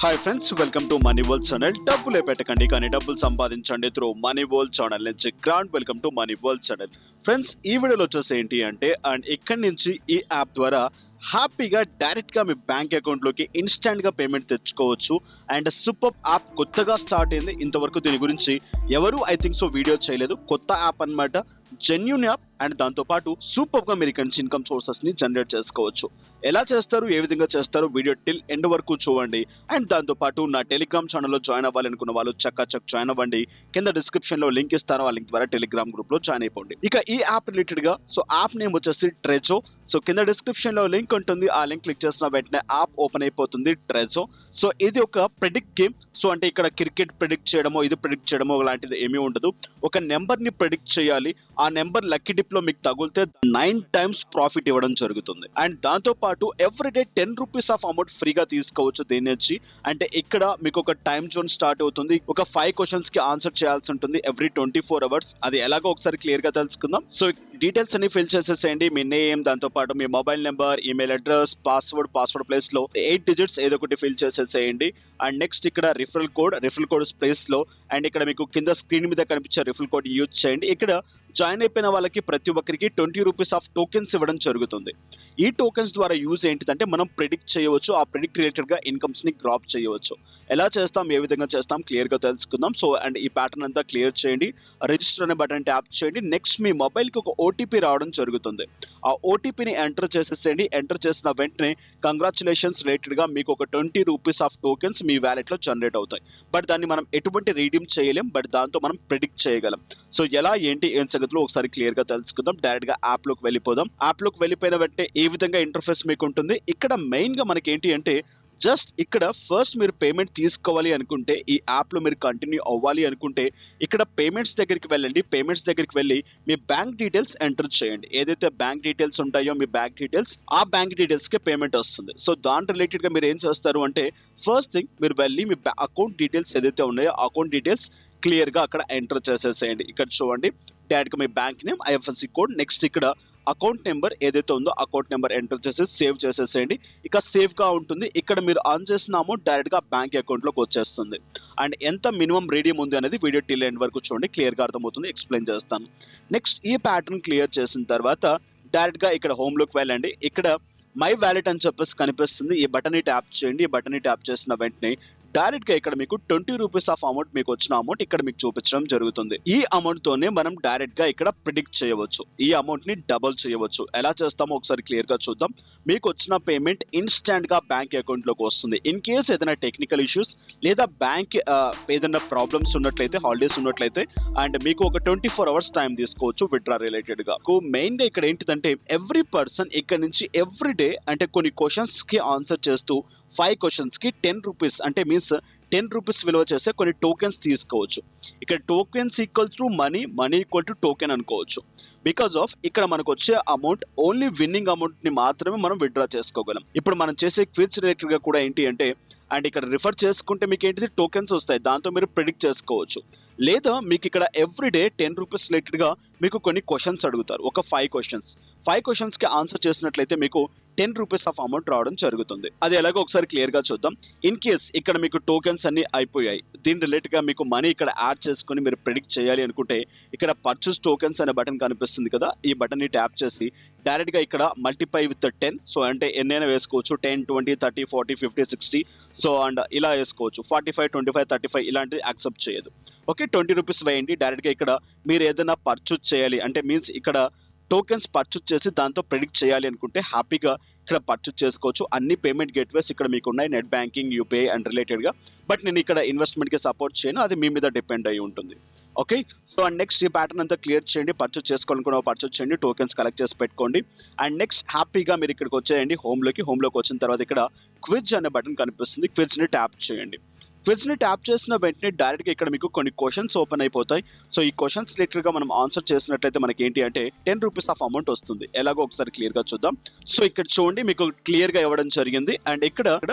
Hi friends, welcome to money world channel. డబ్బులే పెట్టకండి కానీ డబ్బులు సంపాదించండి త్రూ మనీ వరల్డ్ ఛానల్ నుంచి grand welcome to money world channel. Friends, ఈ వీడియోలో వచ్చేసి ఏంటి అంటే ఇక్కడి నుంచి ఈ యాప్ ద్వారా హ్యాపీగా డైరెక్ట్గా మీ బ్యాంక్ అకౌంట్లోకి ఇన్స్టెంట్గా పేమెంట్ తెచ్చుకోవచ్చు. అండ్ సూపర్ యాప్ కొత్తగా స్టార్ట్ అయింది. ఇంతవరకు దీని గురించి ఎవరు వీడియో చేయలేదు. కొత్త యాప్ అన్నమాట, జెన్యూన్ యాప్. అండ్ దాంతోపాటు సూపర్గా మీరు ఇక్కడ నుంచి ఇన్కమ్ సోర్సెస్ని జనరేట్ చేసుకోవచ్చు. ఎలా చేస్తారు, ఏ విధంగా చేస్తారు, వీడియో టిల్ ఎండ్ వరకు చూడండి. అండ్ దాంతోపాటు నా టెలిగ్రామ్ ఛానల్లో జాయిన్ అవ్వాలనుకున్న వాళ్ళు చక్కచక్ జాయిన్ అవ్వండి. కింద డిస్క్రిప్షన్లో లింక్ ఇస్తాను, ఆ లింక్ ద్వారా టెలిగ్రామ్ గ్రూప్లో జాయిన్ అయిపోండి. ఇక ఈ యాప్ రిలేటెడ్గా యాప్ నేమ్ వచ్చేసి ట్రెజో. కింద డిస్క్రిప్షన్లో లింక్ ఉంటుంది, ఆ లింక్ క్లిక్ చేసిన వెంటనే యాప్ ఓపెన్ అయిపోతుంది, ట్రెజో. ఇది ఒక ప్రెడిక్ట్ గేమ్. అంటే ఇక్కడ క్రికెట్ ప్రెడిక్ట్ చేయడమో ఇది ప్రెడిక్ట్ చేయడమో లాంటిది ఏమీ ఉండదు. ఒక నెంబర్ని ప్రెడిక్ట్ చేయాలి. ఆ నెంబర్ లక్కీ డిప్ లో మీకు తగిలితే 9 times ప్రాఫిట్ ఇవ్వడం జరుగుతుంది. అండ్ దాంతో పాటు ఎవ్రీడే 10 రూపీస్ ఆఫ్ అమౌంట్ ఫ్రీగా తీసుకోవచ్చు దీని నుంచి. అంటే ఇక్కడ మీకు ఒక టైం జోన్ స్టార్ట్ అవుతుంది. ఒక 5 questions కి ఆన్సర్ చేయాల్సి ఉంటుంది ఎవ్రీ 24 hours. అది ఎలాగో ఒకసారి క్లియర్ గా తెలుసుకుందాం. డీటెయిల్స్ అన్ని ఫిల్ చేసేసేయండి. మీ నేమ్, దాంతో పాటు మీ mobile number, email address, password place లో 8 digits ఏదో ఒకటి ఫిల్ చేసేసేయండి. అండ్ నెక్స్ట్ ఇక్కడ రిఫరల్ కోడ్ స్పేస్ లో, అండ్ ఇక్కడ మీకు కింద స్క్రీన్ మీద కనిపించే రిఫరల్ కోడ్ యూజ్ చేయండి. ఇక్కడ జాయిన్ అయిపోయిన వాళ్ళకి ప్రతి ఒక్కరికి 20 రూపీస్ ఆఫ్ టోకెన్స్ ఇవ్వడం జరుగుతుంది. ఈ టోకెన్స్ ద్వారా యూజ్ ఏంటిదంటే మనం ప్రెడిక్ట్ చేయవచ్చు. ఆ ప్రెడిక్ట్ రిలేటెడ్ గా ఇన్కమ్స్ ని గ్రాప్ చేయవచ్చు. ఎలా చేస్తాం, ఏ విధంగా చేస్తాం క్లియర్ గా తెలుసుకుందాం. అండ్ ఈ ప్యాటర్న్ అంతా క్లియర్ చేయండి. రిజిస్టర్ అనే బటన్ ట్యాప్ చేయండి. నెక్స్ట్ మీ మొబైల్ కి ఒక ఓటీపీ రావడం జరుగుతుంది. ఆ ఓటీపీని ఎంటర్ చేసేసేయండి. ఎంటర్ చేసిన వెంటనే కంగ్రాచులేషన్స్ రిలేటెడ్ గా మీకు ఒక 20 రూపీస్ ఆఫ్ టోకెన్స్ మీ వ్యాలెట్ లో జనరేట్ అవుతాయి. బట్ దాన్ని మనం ఎటువంటి రీడీమ్ చేయలేం, బట్ దాంతో మనం ప్రెడిక్ట్ చేయగలం. ఎలా ఏంటి ఏం సంగతిలో ఒకసారి క్లియర్ గా తెలుసుకుందాం. డైరెక్ట్ గా యాప్ లోకి వెళ్ళిపోదాం. యాప్ లోకి వెళ్ళిపోయిన వెంటనే ఈ విధంగా ఇంటర్ఫేస్ మీకు ఉంటుంది. ఇక్కడ మెయిన్ గా మనకి ఏంటి అంటే జస్ట్ ఇక్కడ ఫస్ట్ మీరు పేమెంట్ తీసుకోవాలి అనుకుంటే, ఈ యాప్ లో మీరు కంటిన్యూ అవ్వాలి అనుకుంటే ఇక్కడ పేమెంట్స్ దగ్గరికి వెళ్ళండి. పేమెంట్స్ దగ్గరికి వెళ్ళి మీ బ్యాంక్ డీటెయిల్స్ ఎంటర్ చేయండి. ఏదైతే బ్యాంక్ డీటెయిల్స్ ఉంటాయో మీ బ్యాంక్ డీటెయిల్స్, ఆ బ్యాంక్ డీటెయిల్స్ కి పేమెంట్ వస్తుంది. దాని రిలేటెడ్ గా మీరు ఏం చేస్తారు అంటే ఫస్ట్ థింగ్ మీరు వెళ్ళి మీ అకౌంట్ డీటెయిల్స్ ఏదైతే ఉన్నాయో అకౌంట్ డీటెయిల్స్ క్లియర్ గా అక్కడ ఎంటర్ చేసేసేయండి. ఇక్కడ చూడండి, డైరెక్ట్ గా మీ bank name, IFSC code, next ఇక్కడ అకౌంట్ నెంబర్ ఏదైతే ఉందో అకౌంట్ నెంబర్ ఎంటర్ చేసి సేవ్ చేసేసేయండి. ఇక సేవ్ గా ఉంటుంది. ఇక్కడ మీరు ఆన్ చేసిన అమౌంట్ డైరెక్ట్ గా బ్యాంక్ అకౌంట్ లోకి వచ్చేస్తుంది. అండ్ ఎంత మినిమం రీడియం ఉంది అనేది వీడియో టిల్ ఎండ్ వరకు చూడండి, క్లియర్ గా అర్థమవుతుంది. ఎక్స్ప్లెయిన్ చేస్తాను. నెక్స్ట్ ఈ ప్యాటర్న్ క్లియర్ చేసిన తర్వాత డైరెక్ట్ గా ఇక్కడ హోమ్ లోకి వెళ్ళండి. ఇక్కడ మై వ్యాలెట్ అని చెప్పేసి కనిపిస్తుంది. ఈ బటన్ ని ట్యాప్ చేయండి. ఈ బటన్ ని ట్యాప్ చేసిన వెంటనే డైరెక్ట్ గా ఇక్కడ మీకు 20 రూపీస్ ఆఫ్ అమౌంట్, మీకు వచ్చిన అమౌంట్ ఇక్కడ మీకు చూపించడం జరుగుతుంది. ఈ అమౌంట్ తోనే మనం డైరెక్ట్ గా ఇక్కడ ప్రిడిక్ట్ చేయవచ్చు. ఈ అమౌంట్ ని డబుల్ చేయవచ్చు. ఎలా చేస్తామో ఒకసారి క్లియర్ గా చూద్దాం. మీకు వచ్చిన పేమెంట్ ఇన్స్టెంట్ గా బ్యాంక్ అకౌంట్ లోకి వస్తుంది. ఇన్ కేస్ ఏదైనా టెక్నికల్ ఇష్యూస్ లేదా బ్యాంక్ ఏదైనా ప్రాబ్లమ్స్ ఉన్నట్లయితే, హాలిడేస్ ఉన్నట్లయితే, అండ్ మీకు ఒక 24 hours టైం తీసుకోవచ్చు విత్డ్రా రిలేటెడ్ గా. మెయిన్ గా ఇక్కడ ఏంటిదంటే ఎవ్రీ పర్సన్ ఇక్కడ నుంచి ఎవ్రీ డే అంటే కొన్ని క్వశ్చన్స్ కి ఆన్సర్ చేస్తూ 5 questions కి 10 రూపీస్ అంటే మీన్స్ 10 రూపీస్ విలువ చేస్తే కొన్ని టోకెన్స్ తీసుకోవచ్చు. ఇక్కడ tokens equal to money equal to token అనుకోవచ్చు. బికాస్ ఆఫ్ ఇక్కడ మనకు వచ్చే అమౌంట్ ఓన్లీ విన్నింగ్ అమౌంట్ ని మాత్రమే మనం విత్డ్రా చేసుకోగలం. ఇప్పుడు మనం చేసే క్విజ్ రిలేటెడ్ గా కూడా ఏంటి అంటే అండ్ ఇక్కడ రిఫర్ చేసుకుంటే మీకు ఏంటిది టోకెన్స్ వస్తాయి. దాంతో మీరు ప్రిడిక్ట్ చేసుకోవచ్చు. లేదా మీకు ఇక్కడ ఎవ్రీడే 10 రూపీస్ రిలేటెడ్ గా మీకు కొన్ని క్వశ్చన్స్ అడుగుతారు. ఒక 5 questions కి ఆన్సర్ చేసినట్లయితే మీకు 10 రూపీస్ ఆఫ్ అమౌంట్ రావడం జరుగుతుంది. అది ఎలాగో ఒకసారి క్లియర్ గా చూద్దాం. ఇన్ కేస్ ఇక్కడ మీకు టోకెన్స్ అన్ని అయిపోయాయి, దీని రిలేటెడ్ గా మీకు మనీ ఇక్కడ యాడ్ చేసుకుని మీరు ప్రిడిక్ట్ చేయాలి అనుకుంటే ఇక్కడ పర్చేస్ టోకెన్స్ అనే బటన్ కనిపిస్తుంది కదా, ఈ బటన్ ని ట్యాప్ చేసి డైరెక్ట్ గా ఇక్కడ మల్టిప్లై విత్ 10. అంటే ఎన్నైనా వేసుకోవచ్చు. 10, 20, 30, 40, 50, 60. అండ్ ఇలా వేసుకోవచ్చు. 45, 25, 35 ఇలాంటివి యాక్సెప్ట్ చేయదు. ఓకే, 20 రూపీస్ వేయండి. డైరెక్ట్ గా ఇక్కడ మీరు ఏదైనా పర్చేస్ చేయాలి అంటే మీన్స్ ఇక్కడ టోకెన్స్ పర్చేస్ చేసి దాంతో ప్రెడిక్ట్ చేయాలి అనుకుంటే హ్యాపీగా ఇక్కడ పర్చేస్ చేసుకోవచ్చు. అన్ని పేమెంట్ గేట్వేస్ ఇక్కడ మీకు ఉన్నాయి, net banking, UPI and related గా. బట్ నేను ఇక్కడ ఇన్వెస్ట్మెంట్ కి సపోర్ట్ చేయను, అది మీ మీద డిపెండ్ అయి ఉంటుంది. ఓకే, అండ్ నెక్స్ట్ ఈ ప్యాటర్న్ అంతా క్లియర్ చేయండి. పర్చేస్ చేసుకోవాలనుకున్న పర్చేస్ చేయండి, టోకెన్స్ కలెక్ట్ చేసి పెట్టుకోండి. అండ్ నెక్స్ట్ హ్యాపీగా మీరు ఇక్కడికి వచ్చేయండి. హోమ్లోకి వచ్చిన తర్వాత ఇక్కడ క్విజ్ అనే బటన్ కనిపిస్తుంది. క్విజ్ ని ట్యాప్ చేయండి. క్విజ్ ని ట్యాప్ చేసిన వెంటనే డైరెక్ట్ గా ఇక్కడ మీకు కొన్ని క్వశ్చన్స్ ఓపెన్ అయిపోతాయి. ఈ క్వశ్చన్స్ రిలేటెడ్ గా మనం ఆన్సర్ చేసినట్లయితే మనకి ఏంటి అంటే 10 రూపీస్ ఆఫ్ అమౌంట్ వస్తుంది. ఎలాగో ఒకసారి క్లియర్ గా చూద్దాం. ఇక్కడ చూడండి, మీకు క్లియర్ గా ఇవ్వడం జరిగింది. అండ్ ఇక్కడ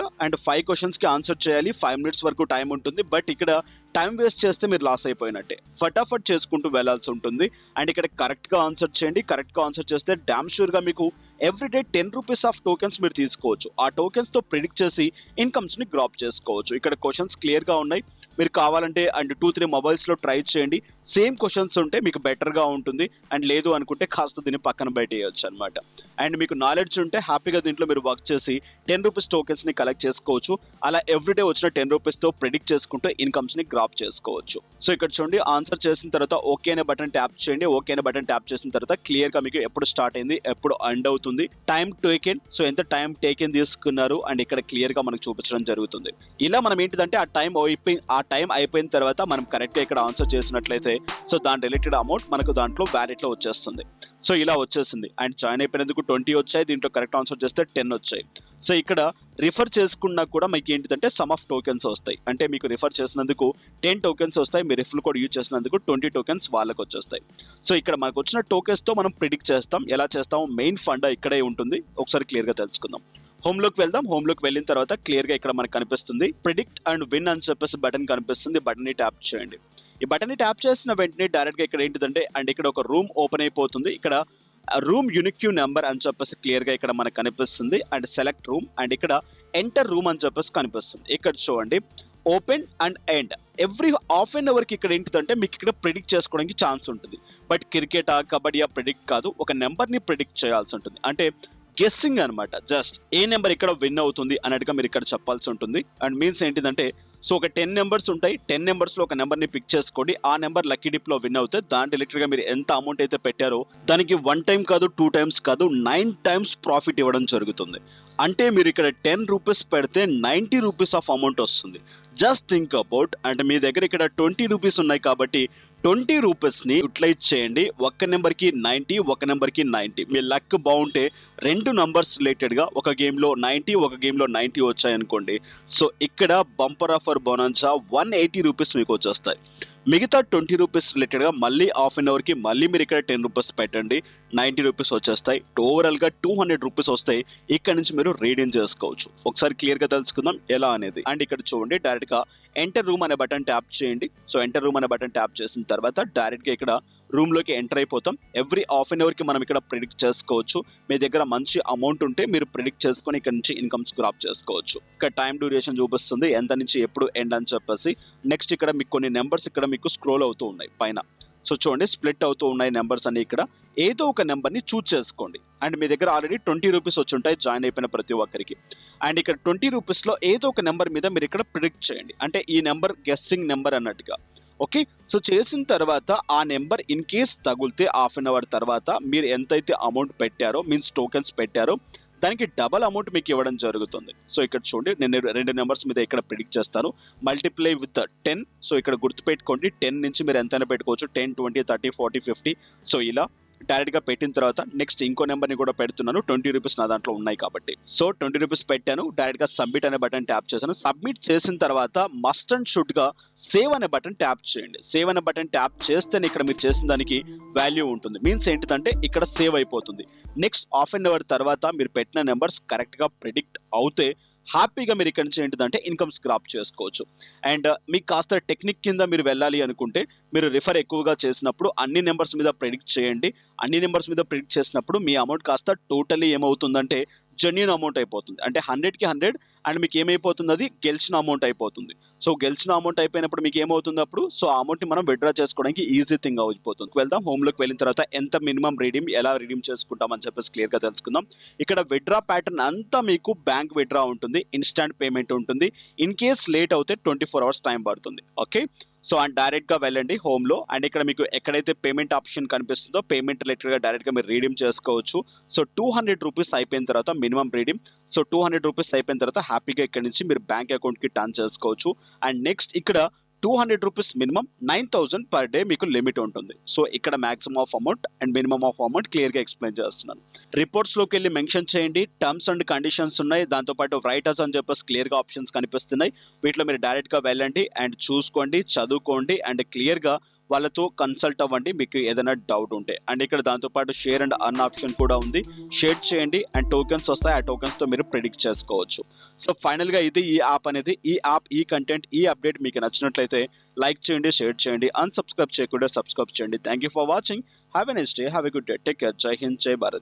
అండ్ 5 questions కి ఆన్సర్ చేయాలి. 5 minutes వరకు టైం ఉంటుంది. బట్ ఇక్కడ టైం వేస్ట్ చేస్తే మీరు లాస్ అయిపోయినట్టే. ఫటాఫట్ చేసుకుంటూ వెళ్లాల్సి ఉంటుంది. అండ్ ఇక్కడ కరెక్ట్గా ఆన్సర్ చేయండి. కరెక్ట్గా ఆన్సర్ చేస్తే డామ్ షూర్గా మీకు ఎవ్రీడే 10 రూపీస్ ఆఫ్ టోకెన్స్ మీరు తీసుకోవచ్చు. ఆ టోకెన్స్తో ప్రిడిక్ట్ చేసి ఇన్కమ్స్ని గ్రాప్ చేసుకోవచ్చు. ఇక్కడ క్వశ్చన్స్ క్లియర్గా ఉన్నాయి. మీరు కావాలంటే అండ్ 2-3 మొబైల్స్లో ట్రై చేయండి. సేమ్ క్వశ్చన్స్ ఉంటే మీకు బెటర్గా ఉంటుంది. అండ్ లేదు అనుకుంటే కాస్త దీన్ని పక్కన పెట్టేయచ్చు అనమాట. అండ్ మీకు నాలెడ్జ్ ఉంటే హ్యాపీగా దీంట్లో మీరు వర్క్ చేసి 10 రూపీస్ టోకెన్స్ని కలెక్ట్ చేసుకోవచ్చు. అలా ఎవ్రీడే వచ్చిన 10 రూపీస్తో ప్రిడిక్ట్ చేసుకుంటూ ఇన్కమ్స్ని గ్రాప్ చేసుకోవచ్చు. సో ఇక్కడ చూడండి, ఆన్సర్ చేసిన తర్వాత ఓకే అనే బటన్ ట్యాప్ చేయండి. ఓకే అనే బటన్ ట్యాప్ చేసిన తర్వాత క్లియర్గా మీకు ఎప్పుడు స్టార్ట్ అయింది, ఎప్పుడు ఎండ్ అవుతుంది, టైం టేకెన్, సో ఎంత టైం టేకెన్ తీసుకున్నారు అండ్ ఇక్కడ క్లియర్గా మనకు చూపించడం జరుగుతుంది. ఇలా మనం ఏంటిదంటే ఆ టైం అయిపోయిన తర్వాత మనం కరెక్ట్గా ఇక్కడ ఆన్సర్ చేసినట్లయితే సో దాని రిలేటెడ్ అమౌంట్ మనకు దాంట్లో వ్యాలెట్లో వచ్చేస్తుంది. సో ఇలా వచ్చేసింది. అండ్ జాయిన్ అయిపోయినందుకు 20 వచ్చాయి. దీంట్లో కరెక్ట్ ఆన్సర్ చేస్తే 10 వచ్చాయి. సో ఇక్కడ రిఫర్ చేసుకున్నా కూడా మీకు ఏంటిదంటే సమ్ ఆఫ్ టోకెన్స్ వస్తాయి. అంటే మీకు రిఫర్ చేసినందుకు 10 టోకెన్స్ వస్తాయి. మీరు రిఫర్ కోడ్ యూజ్ చేసినందుకు 20 టోకెన్స్ వాళ్ళకి వచ్చేస్తాయి. సో ఇక్కడ మనకు వచ్చిన టోకెన్స్తో మనం ప్రిడిక్ట్ చేస్తాం. ఎలా చేస్తాం, మెయిన్ ఫండ్ ఇక్కడే ఉంటుంది. ఒకసారి క్లియర్గా తెలుసుకుందాం. హోమ్లోకి వెళ్దాం. హోమ్లోకి వెళ్ళిన తర్వాత క్లియర్గా ఇక్కడ మనకు కనిపిస్తుంది ప్రిడిక్ట్ అండ్ విన్ అని చెప్పేసి బటన్ కనిపిస్తుంది. బటన్ని ట్యాప్ చేయండి. ఈ బటన్ని ట్యాప్ చేసిన వెంటనే డైరెక్ట్గా ఇక్కడ ఏంటిదంటే అండ్ ఇక్కడ ఒక రూమ్ ఓపెన్ అయిపోతుంది. ఇక్కడ రూమ్ యూనిక్ నెంబర్ అని చెప్పేసి క్లియర్గా ఇక్కడ మనకు కనిపిస్తుంది. అండ్ సెలెక్ట్ రూమ్ అండ్ ఇక్కడ ఎంటర్ రూమ్ అని చెప్పేసి కనిపిస్తుంది. ఇక్కడ చూడండి open and end. Every half an అవర్కి ఇక్కడ ఏంటిదంటే మీకు ఇక్కడ ప్రిడిక్ట్ చేసుకోవడానికి ఛాన్స్ ఉంటుంది. బట్ క్రికెటా కబడ్డీయా ప్రిడిక్ట్ కాదు, ఒక నెంబర్ని ప్రిడిక్ట్ చేయాల్సి ఉంటుంది. అంటే గెస్సింగ్ అనమాట. జస్ట్ ఏ నెంబర్ ఇక్కడ విన్ అవుతుంది అన్నట్టుగా మీరు ఇక్కడ చెప్పాల్సి ఉంటుంది. అండ్ మీన్స్ ఏంటిదంటే సో ఒక 10 నెంబర్స్ ఉంటాయి. 10 నెంబర్స్లో ఒక నెంబర్ని పిక్ చేసుకోండి. ఆ నెంబర్ లక్కీ డిప్లో విన్ అవుతే దాని రిలేటెడ్గా మీరు ఎంత అమౌంట్ అయితే పెట్టారో దానికి 1 టైం కాదు, 2 టైమ్స్ కాదు, 9 టైమ్స్ ప్రాఫిట్ ఇవ్వడం జరుగుతుంది. అంటే మీరు ఇక్కడ 10 రూపీస్ పెడితే 90 రూపీస్ ఆఫ్ అమౌంట్ వస్తుంది. Just think about. అంటే మీ దగ్గర ఇక్కడ 20 రూపీస్ ఉన్నాయి కాబట్టి 20 రూపీస్ని యూటిలైజ్ చేయండి. ఒక్క నెంబర్కి 90, ఒక నెంబర్కి 90. మీ లక్ బాగుంటే 2 నంబర్స్ రిలేటెడ్గా ఒక గేమ్లో 90, ఒక గేమ్లో 90 వచ్చాయనుకోండి. సో ఇక్కడ బంపర్ ఆఫర్ బోనన్సా 180 రూపీస్ మీకు వచ్చేస్తాయి. మిగతా 20 రూపీస్ రిలేటెడ్గా మళ్ళీ హాఫ్ అన్ అవర్కి మళ్ళీ మీరు ఇక్కడ 10 రూపీస్ పెట్టండి. 90 రూపీస్ వచ్చేస్తాయి. ఓవరాల్గా 200 రూపీస్ వస్తాయి. ఇక్కడ నుంచి మీరు రీడీమ్ చేసుకోవచ్చు. ఒకసారి క్లియర్గా తెలుసుకుందాం ఎలా అనేది. అండ్ ఇక్కడ చూడండి డైరెక్ట్గా ఎంటర్ రూమ్ అనే బటన్ ట్యాప్ చేయండి. సో ఎంటర్ రూమ్ అనే బటన్ ట్యాప్ చేసిన తర్వాత డైరెక్ట్గా ఇక్కడ రూమ్లోకి ఎంటర్ అయిపోతాం. ఎవ్రీ హాఫ్ అన్ అవర్కి మనం ఇక్కడ ప్రిడిక్ట్ చేసుకోవచ్చు. మీ దగ్గర మంచి అమౌంట్ ఉంటే మీరు ప్రిడిక్ట్ చేసుకొని ఇక్కడ నుంచి ఇన్కమ్స్ గ్రాప్ చేసుకోవచ్చు. ఇక్కడ టైం డ్యూరేషన్ చూపిస్తుంది ఎంత నుంచి ఎప్పుడు ఎండ్ అని చెప్పేసి. నెక్స్ట్ ఇక్కడ మీకు కొన్ని నెంబర్స్ ఇక్కడ మీకు స్క్రోల్ అవుతూ ఉన్నాయి పైన. సో చూడండి స్ప్లిట్ అవుతూ ఉన్నాయి నెంబర్స్ అన్ని. ఇక్కడ ఏదో ఒక నెంబర్ని చూస్ చేసుకోండి. అండ్ మీ దగ్గర ఆల్రెడీ 20 రూపీస్ వచ్చి ఉంటాయి జాయిన్ అయిపోయిన ప్రతి ఒక్కరికి. అండ్ ఇక్కడ 20 రూపీస్లో ఏదో ఒక నెంబర్ మీద మీరు ఇక్కడ ప్రిడిక్ట్ చేయండి. అంటే ఈ నెంబర్ గెస్సింగ్ నెంబర్ అన్నట్టుగా. ఓకే, సో చేసిన తర్వాత ఆ నెంబర్ ఇన్ కేస్ తగిలితే హాఫ్ అన్ అవర్ తర్వాత మీరు ఎంతైతే అమౌంట్ పెట్టారో మీన్స్ టోకెన్స్ పెట్టారో దానికి డబల్ అమౌంట్ మీకు ఇవ్వడం జరుగుతుంది. సో ఇక్కడ చూడండి నేను 2 నెంబర్స్ మీద ఇక్కడ ప్రిడిక్ట్ చేస్తాను. Multiply with 10. సో ఇక్కడ గుర్తుపెట్టుకోండి 10 నుంచి మీరు ఎంతైనా పెట్టుకోవచ్చు. 10, 20, 30, 40, 50. సో ఇలా డైరెక్ట్గా పెట్టిన తర్వాత నెక్స్ట్ ఇంకో నెంబర్ని కూడా పెడుతున్నాను. 20 రూపీస్ నా దాంట్లో ఉన్నాయి కాబట్టి. సో 20 రూపీస్ పెట్టాను. డైరెక్ట్గా సబ్మిట్ అనే బటన్ ట్యాప్ చేశాను. సబ్మిట్ చేసిన తర్వాత మస్ట్ అండ్ షుడ్గా సేవ్ అనే బటన్ ట్యాప్ చేయండి. సేవ్ అనే బటన్ ట్యాప్ చేస్తేనే ఇక్కడ మీరు చేసిన దానికి వాల్యూ ఉంటుంది. మీన్స్ ఏంటిదంటే ఇక్కడ సేవ్ అయిపోతుంది. నెక్స్ట్ హాఫ్ అన్ అవర్ తర్వాత మీరు పెట్టిన నెంబర్స్ కరెక్ట్గా ప్రిడిక్ట్ అవుతే హ్యాపీగా మీరు ఇక్కడ నుంచి ఏంటిదంటే ఇన్కమ్స్ గ్రాప్ చేసుకోవచ్చు. అండ్ మీకు కాస్త టెక్నిక్ కింద మీరు వెళ్ళాలి అనుకుంటే మీరు రిఫర్ ఎక్కువగా చేసినప్పుడు అన్ని నెంబర్స్ మీద ప్రిడిక్ట్ చేయండి. అన్ని నెంబర్స్ మీద ప్రిడిక్ట్ చేసినప్పుడు మీ అమౌంట్ కాస్త టోటలీ ఏమవుతుందంటే జెన్యూన్ అమౌంట్ అయిపోతుంది. అంటే 100కి 100 అండ్ మీకు ఏమైపోతుంది అది గెలిచిన అమౌంట్ అయిపోతుంది. సో గెలిచిన అమౌంట్ అయిపోయినప్పుడు మీకు ఏమవుతుంది అప్పుడు సో ఆ అమౌంట్ని మనం విత్డ్రా చేసుకోవడానికి ఈజీ థింగ్ అయిపోతుంది. వెళ్దాం హోమ్లోకి వెళ్ళిన తర్వాత ఎంత మినిమం రీడీమ్ ఎలా రీడీమ్ చేసుకుంటామని చెప్పేసి క్లియర్గా తెలుసుకుందాం. ఇక్కడ విత్డ్రా ప్యాటర్న్ అంతా మీకు బ్యాంక్ విత్డ్రా ఉంటుంది, ఇన్స్టాంట్ పేమెంట్ ఉంటుంది. ఇన్ కేస్ లేట్ అవుతే 24 అవర్స్ టైం పడుతుంది. ఓకే, సో అండ్ డైరెక్ట్గా వెళ్ళండి హోమ్లో. అండ్ ఇక్కడ మీకు ఎక్కడైతే పేమెంట్ ఆప్షన్ కనిపిస్తుందో పేమెంట్ రిలేటెడ్గా డైరెక్ట్గా మీరు రీడీమ్ చేసుకోవచ్చు. సో 200 రూపీస్ అయిపోయిన తర్వాత మినిమం రీడీమ్. సో 200 రూపీస్ అయిపోయిన తర్వాత హ్యాపీగా ఇక్కడ నుంచి మీరు బ్యాంక్ అకౌంట్కి టర్న్ చేసుకోవచ్చు. అండ్ నెక్స్ట్ ఇక్కడ 200 రూపీస్ మినిమం 9000 పర్ డే మీకు లిమిట్ ఉంటుంది. సో ఇక్కడ maximum of amount and minimum of amount క్లియర్గా ఎక్స్ప్లెయిన్ చేస్తున్నాను. రిపోర్ట్స్లోకి వెళ్ళి మెన్షన్ చేయండి. టర్మ్స్ అండ్ కండిషన్స్ ఉన్నాయి. దాంతోపాటు రైటర్స్ అని చెప్పేసి క్లియర్గా ఆప్షన్స్ కనిపిస్తున్నాయి. వీటిలో మీరు డైరెక్ట్గా వెళ్ళండి అండ్ చూసుకోండి, చదువుకోండి అండ్ క్లియర్గా వాళ్ళతో కన్సల్ట్ అవ్వండి మీకు ఏదైనా డౌట్ ఉంటే. అండ్ ఇక్కడ దాంతోపాటు షేర్ అండ్ అర్న్ ఆప్షన్ కూడా ఉంది. షేర్ చేయండి అండ్ టోకెన్స్ వస్తాయి. ఆ టోకెన్స్తో మీరు ప్రిడిక్ట్ చేసుకోవచ్చు. సో ఫైనల్గా ఇది ఈ యాప్ అనేది. ఈ యాప్, ఈ కంటెంట్, ఈ అప్డేట్ మీకు నచ్చినట్లయితే లైక్ చేయండి, షేర్ చేయండి, అన్సబ్స్క్రైబ్ చేయకుండా సబ్స్క్రైబ్ చేయండి. Thank you for watching. Have a nice day, have a good day, take care, జై హింద్, జై భారత్.